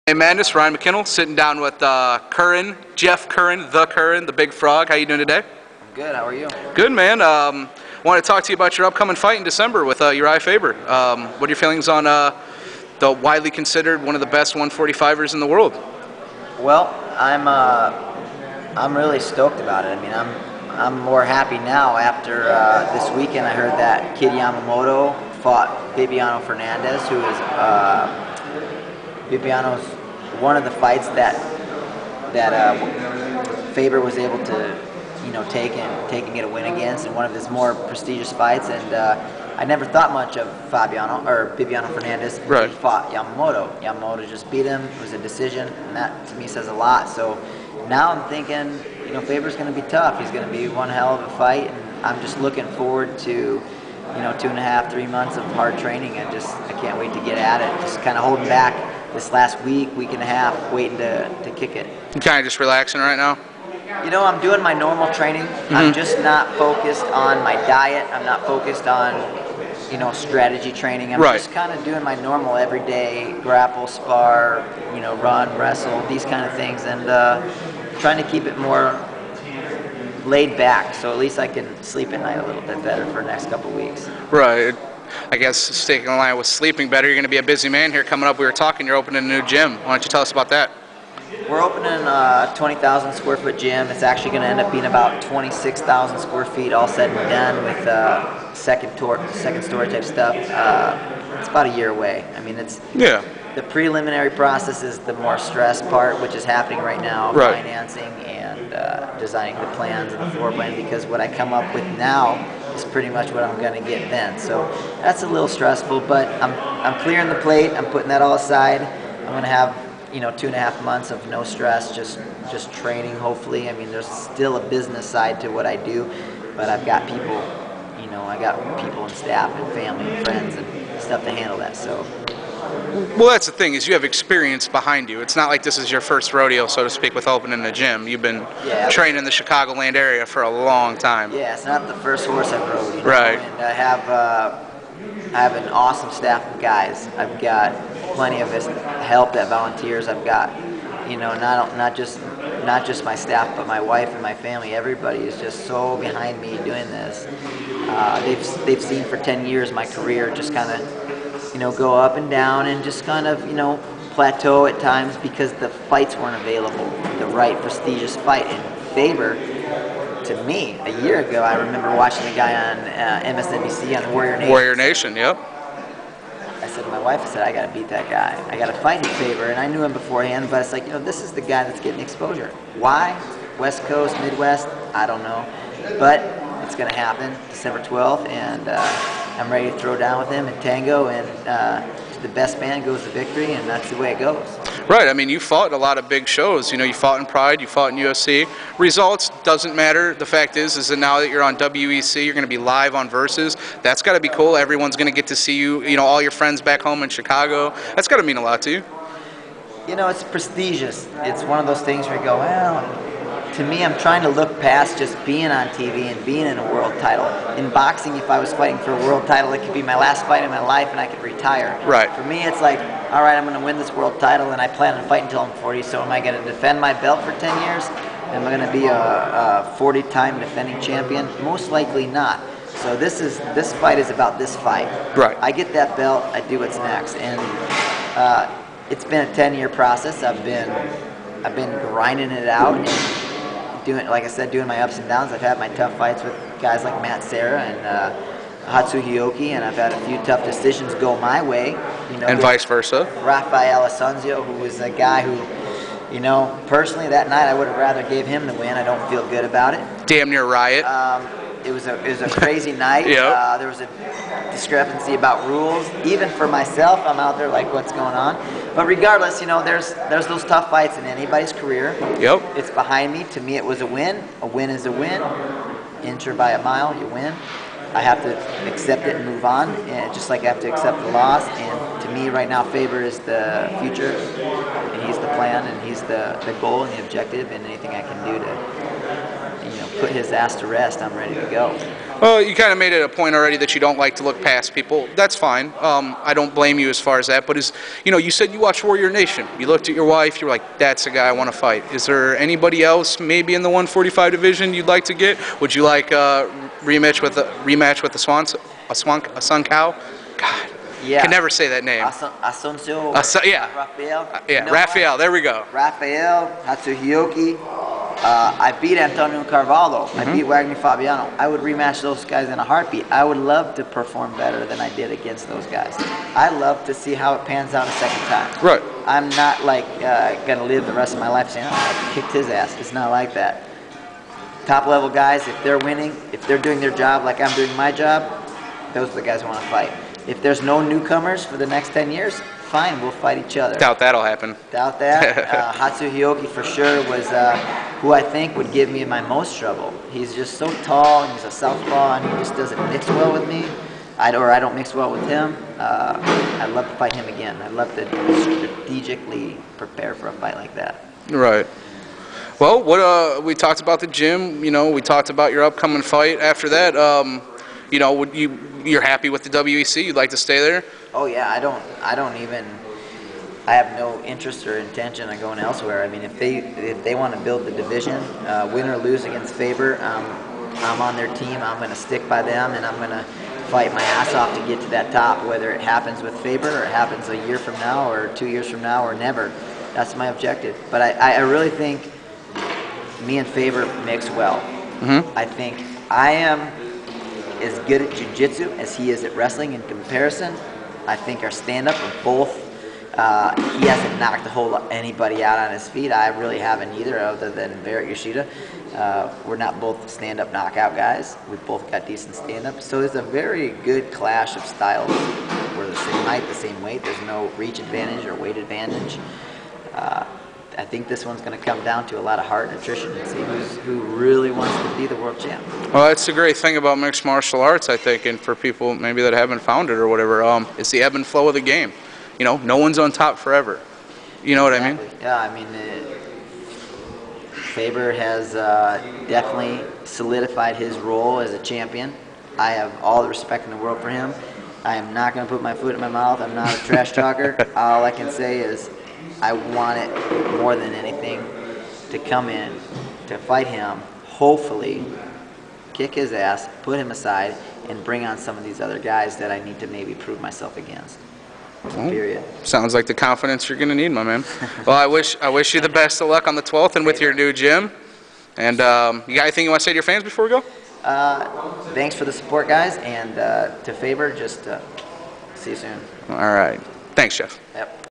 Hey Madness, Ryan McKinnell, sitting down with Curran, Jeff Curran, the Big Frog. How you doing today? I'm good. How are you? Good, man. Wanted to talk to you about your upcoming fight in December with Uriah Faber. What are your feelings on the widely considered one of the best 145ers in the world? Well, I'm really stoked about it. I mean, I'm more happy now after this weekend. I heard that kid Yamamoto fought Bibiano Fernandez, who is Bibiano's one of the fights that Faber was able to, take and get a win against, and one of his more prestigious fights. And I never thought much of Bibiano Fernandez. Right. He fought Yamamoto. Yamamoto just beat him. It was a decision, and that to me says a lot. So now I'm thinking, Faber's going to be tough. He's going to be one hell of a fight, and I'm just looking forward to 2.5, 3 months of hard training. I can't wait to get at it. Just kind of holding back this last week and a half, waiting to kick it. You kind of just relaxing right now? I'm doing my normal training. I'm just not focused on my diet. I'm not focused on, strategy training. I'm just kind of doing my normal everyday grapple, spar, run, wrestle, these kind of things, and trying to keep it more laid back, so at least I can sleep at night a little bit better for the next couple of weeks. Right. I guess sticking in line with sleeping better, you're going to be a busy man here coming up. We were talking, you're opening a new gym. Why don't you tell us about that? We're opening a 20,000 square foot gym. It's actually going to end up being about 26,000 square feet all said and done with second story type stuff. It's about a year away. I mean, the preliminary process is the more stress part, which is happening right now, financing and designing the plans and the floor plan, because what I come up with now is pretty much what I'm going to get then. So that's a little stressful, but I'm clearing the plate. I'm putting that all aside. I'm going to have 2.5 months of no stress, just training, hopefully. I mean, there's still a business side to what I do, but I've got people, I got people and staff and family and friends and stuff to handle that. So. Well, that's the thing, is you have experience behind you. It's not like this is your first rodeo, so to speak, with opening a gym. You've been training in the Chicagoland area for a long time. Yeah, it's not the first horse I've rode. Right. And I have an awesome staff of guys. I've got plenty of help that volunteers. I've got, not just my staff, but my wife and my family. Everybody is just so behind me doing this. They've seen for 10 years my career just kind of, go up and down and just kind of, plateau at times because the fights weren't available, the right prestigious fight. And Faber, to me, a year ago, I remember watching a guy on MSNBC on Warrior Nation. Warrior Nation, yep. I said to my wife, I said, I got to beat that guy. I got to fight in Faber. And I knew him beforehand, but it's like, this is the guy that's getting exposure. Why? West Coast, Midwest, I don't know. But it's going to happen December 12th, and I'm ready to throw down with him and tango, and the best man goes to victory, and that's the way it goes. Right. I mean, you fought in a lot of big shows. You fought in Pride, you fought in UFC. Results doesn't matter. The fact is that now that you're on WEC, you're going to be live on Versus. That's got to be cool. Everyone's going to get to see you, all your friends back home in Chicago. That's got to mean a lot to you. It's prestigious. It's one of those things where you go, well, to me, I'm trying to look past just being on TV and being in a world title. In boxing, if I was fighting for a world title, it could be my last fight in my life and I could retire. Right. For me, it's like, all right, I'm going to win this world title and I plan on fighting until I'm 40, so am I going to defend my belt for 10 years? Am I going to be a 40-time defending champion? Most likely not. So this fight is about this fight. Right. I get that belt, I do what's next. And it's been a 10-year process. I've been grinding it out and doing, like I said, doing my ups and downs. I've had my tough fights with guys like Matt Serra and Hatsu Hioki, and I've had a few tough decisions go my way. And vice versa. Rafael Asuncio, who was a guy who, personally that night I would have rather gave him the win. I don't feel good about it. Damn near riot. It was a crazy night. Yep. There was a discrepancy about rules. Even for myself, I'm out there like, what's going on? But regardless, there's those tough fights in anybody's career. Yep. It's behind me. To me, it was a win. A win is a win. Inch or by a mile, you win. I have to accept it and move on, and just like I have to accept the loss. And to me, right now, Faber is the future, and he's the plan, and he's the goal and the objective, and anything I can do to put his ass to rest, I'm ready to go. Well, you kind of made it a point already that you don't like to look past people. That's fine. I don't blame you as far as that. But you said you watched Warrior Nation. You looked at your wife. You were like, "That's a guy I want to fight." Is there anybody else, maybe in the 145 division, you'd like to get? Would you like a rematch with a Sun Cow? God, Yeah. I can never say that name. Asuncio. Yeah. Rafael. Yeah, You know Rafael. There we go. Rafael, Hatsuhioki. I beat Antonio Carvalho. I beat Wagner Fabiano. I would rematch those guys in a heartbeat. I would love to perform better than I did against those guys. I love to see how it pans out a second time. Right. I'm not like gonna live the rest of my life saying, "Oh, I kicked his ass." It's not like that. Top level guys, if they're winning, if they're doing their job like I'm doing my job, those are the guys I want to fight. If there's no newcomers for the next 10 years, fine, we'll fight each other. Doubt that'll happen. Doubt that. Hatsuhioki for sure was who I think would give me my most trouble. He's just so tall, and he's a southpaw, and he just doesn't mix well with me. I don't mix well with him. I'd love to fight him again. I'd love to strategically prepare for a fight like that. Right. Well, we talked about the gym. We talked about your upcoming fight. After that, you're happy with the WEC? You'd like to stay there? Oh yeah, I have no interest or intention of going elsewhere. I mean, if they want to build the division, win or lose against Faber, I'm on their team. I'm going to stick by them, and I'm going to fight my ass off to get to that top, whether it happens with Faber or it happens a year from now or 2 years from now or never. That's my objective. But I really think me and Faber mix well. I think I am as good at jiu-jitsu as he is at wrestling in comparison. I think our stand-up are both, he hasn't knocked a whole lot anybody out on his feet. I really haven't either, other than Barrett Yoshida. We're not both stand-up knockout guys. We've both got decent stand-up. So there's a very good clash of styles. We're the same height, the same weight. There's no reach advantage or weight advantage. I think this one's going to come down to a lot of heart and attrition and see who really wants to be the world champ. Well, that's the great thing about mixed martial arts, I think, and for people maybe that haven't found it or whatever, it's the ebb and flow of the game. No one's on top forever. You know what I mean? Yeah, I mean, Faber has definitely solidified his role as a champion. I have all the respect in the world for him. I am not going to put my foot in my mouth. I'm not a trash talker. All I can say is I want it more than anything to come in, to fight him, hopefully kick his ass, put him aside, and bring on some of these other guys that I need to maybe prove myself against. Period. Sounds like the confidence you're going to need, my man. Well, I wish you the best of luck on the 12th and with your new gym. And you got anything you want to say to your fans before we go? Thanks for the support, guys, and to Faber, just see you soon. All right. Thanks, Jeff. Yep.